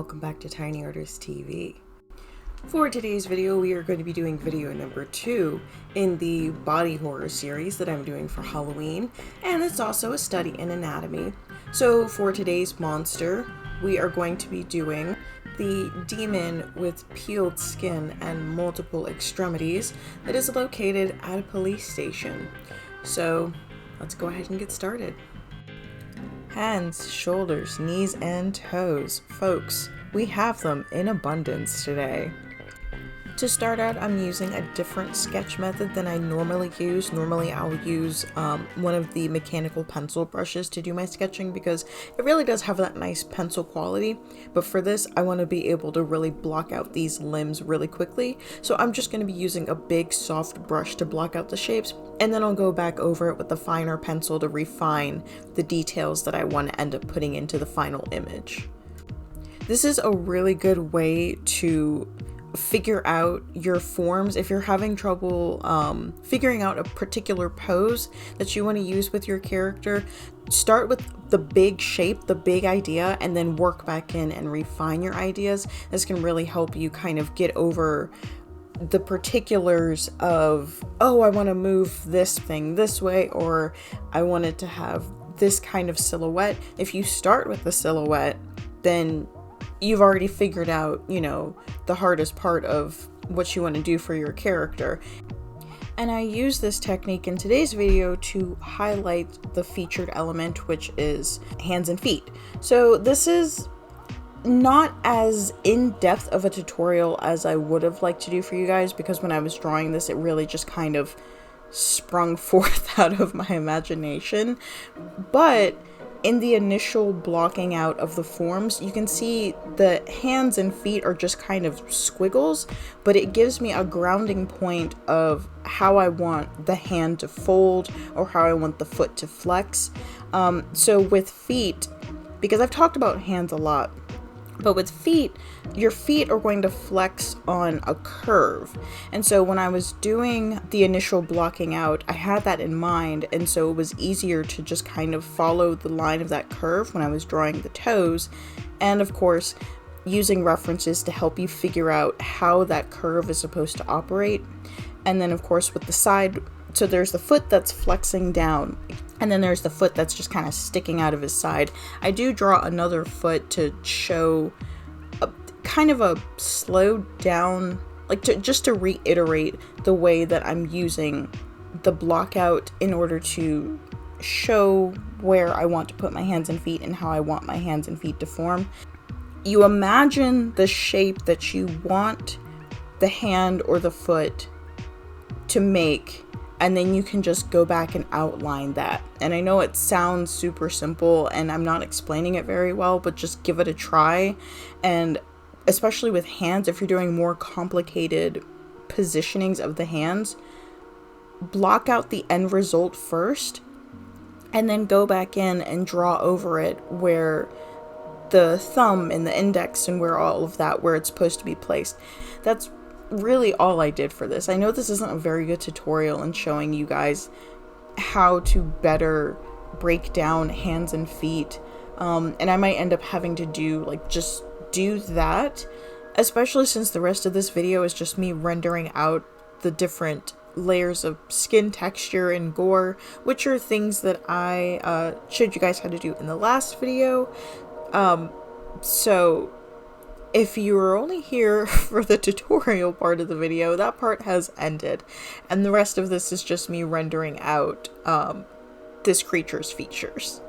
welcome back to Tiny Artist TV. For today's video, we are going to be doing video number 2 in the body horror series that I'm doing for Halloween, and it's also a study in anatomy. So for today's monster, we are going to be doing the demon with peeled skin and multiple extremities that is located at a police station. So let's go ahead and get started. Hands, shoulders, knees, and toes. Folks, we have them in abundance today. To start out, I'm using a different sketch method than I normally use. Normally I'll use one of the mechanical pencil brushes to do my sketching because it really does have that nice pencil quality. But for this, I want to be able to really block out these limbs really quickly. So I'm just going to be using a big soft brush to block out the shapes. And then I'll go back over it with a finer pencil to refine the details that I want to end up putting into the final image. This is a really good way to figure out your forms. If you're having trouble figuring out a particular pose that you want to use with your character, start with the big shape, the big idea, and then work back in and refine your ideas. This can really help you kind of get over the particulars of, oh, I want to move this thing this way, or I want it to have this kind of silhouette. If you start with the silhouette, then you've already figured out, the hardest part of what you want to do for your character. And I use this technique in today's video to highlight the featured element, which is hands and feet. So this is not as in-depth of a tutorial as I would have liked to do for you guys, because when I was drawing this, it really just kind of sprung forth out of my imagination. But in the initial blocking out of the forms, you can see the hands and feet are just kind of squiggles, but it gives me a grounding point of how I want the hand to fold or how I want the foot to flex. So with feet, because I've talked about hands a lot, but with feet, your feet are going to flex on a curve. And so when I was doing the initial blocking out, I had that in mind. And so it was easier to just kind of follow the line of that curve when I was drawing the toes. And of course, using references to help you figure out how that curve is supposed to operate. And then of course with the side, so there's the foot that's flexing down, and then there's the foot that's just kind of sticking out of his side. I do draw another foot to show a kind of a slowed down, just to reiterate the way that I'm using the block out in order to show where I want to put my hands and feet and how I want my hands and feet to form. You imagine the shape that you want the hand or the foot to make, and then you can just go back and outline that. And I know it sounds super simple and I'm not explaining it very well, but just give it a try. And especially with hands, if you're doing more complicated positionings of the hands, block out the end result first and then go back in and draw over it where the thumb and the index and where all of that, where it's supposed to be placed. That's really all I did for this. I know this isn't a very good tutorial in showing you guys how to better break down hands and feet, and I might end up having to just do that, especially since the rest of this video is just me rendering out the different layers of skin texture and gore, which are things that I showed you guys how to do in the last video. So if you were only here for the tutorial part of the video, that part has ended, and the rest of this is just me rendering out this creature's features.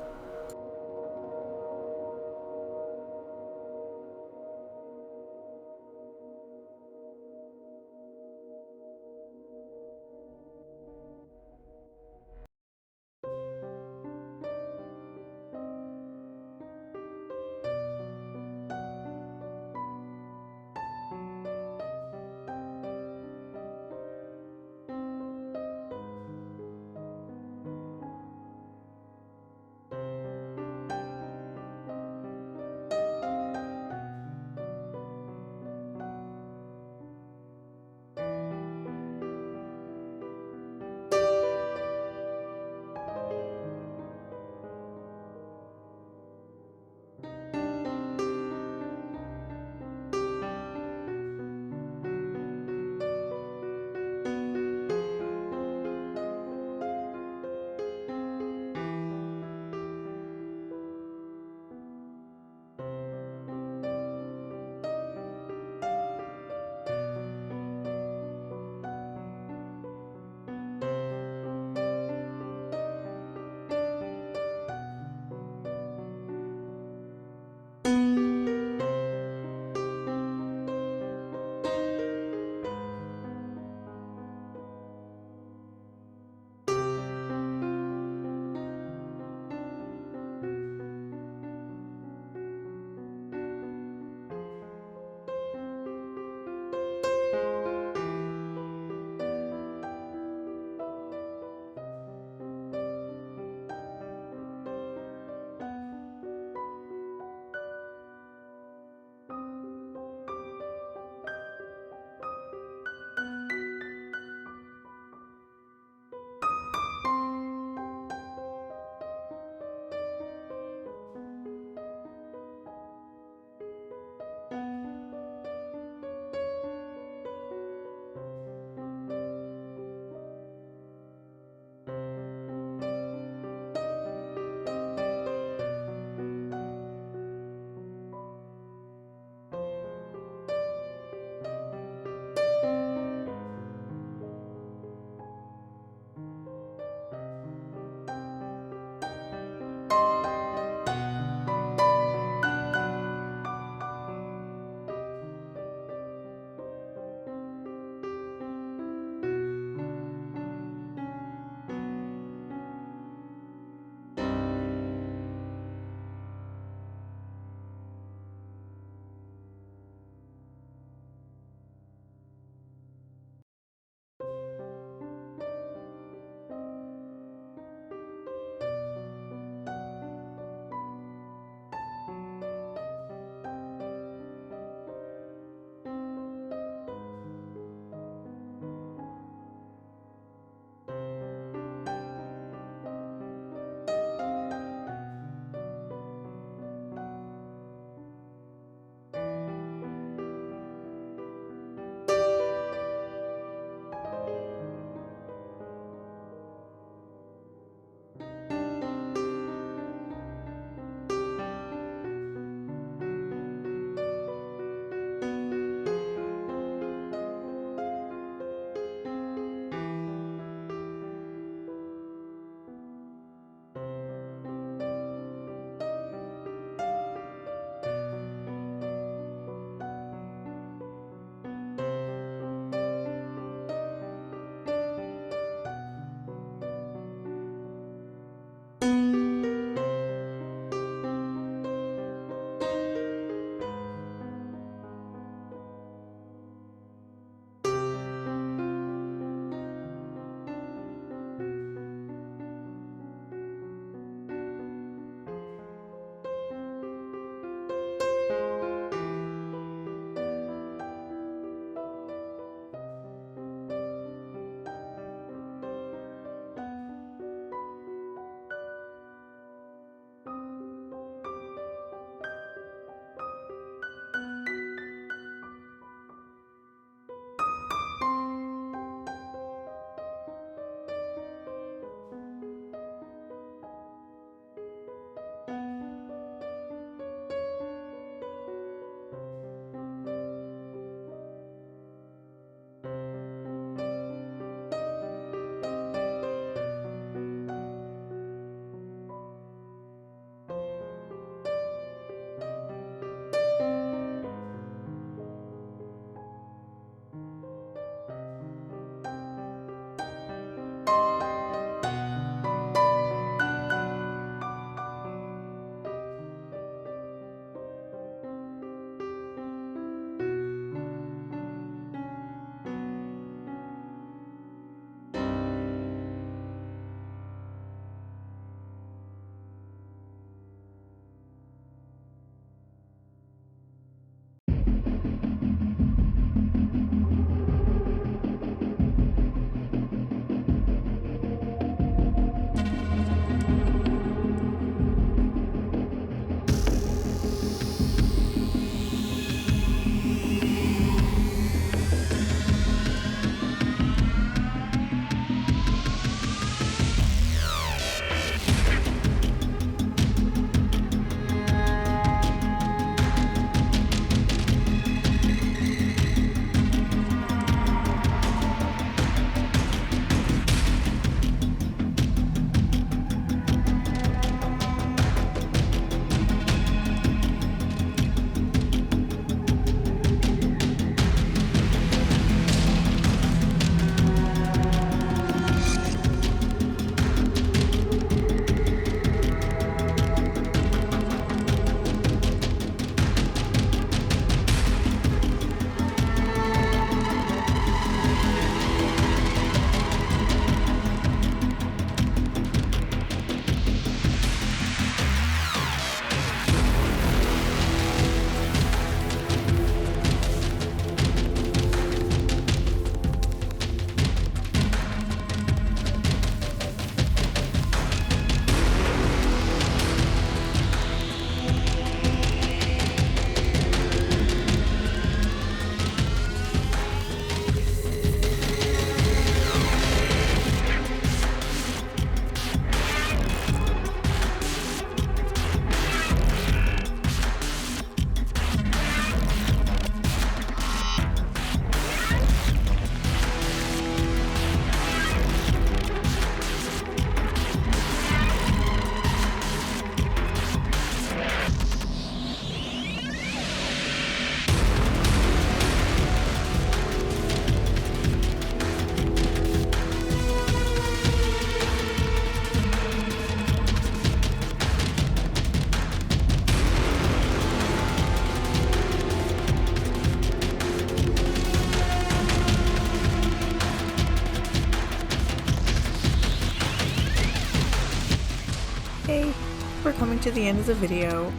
to the end of the video.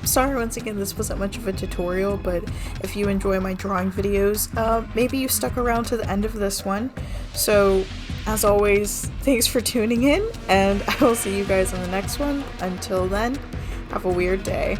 Sorry once again this wasn't much of a tutorial, but if you enjoy my drawing videos, maybe you stuck around to the end of this one. So as always, thanks for tuning in, and I will see you guys on the next one. Until then, have a weird day.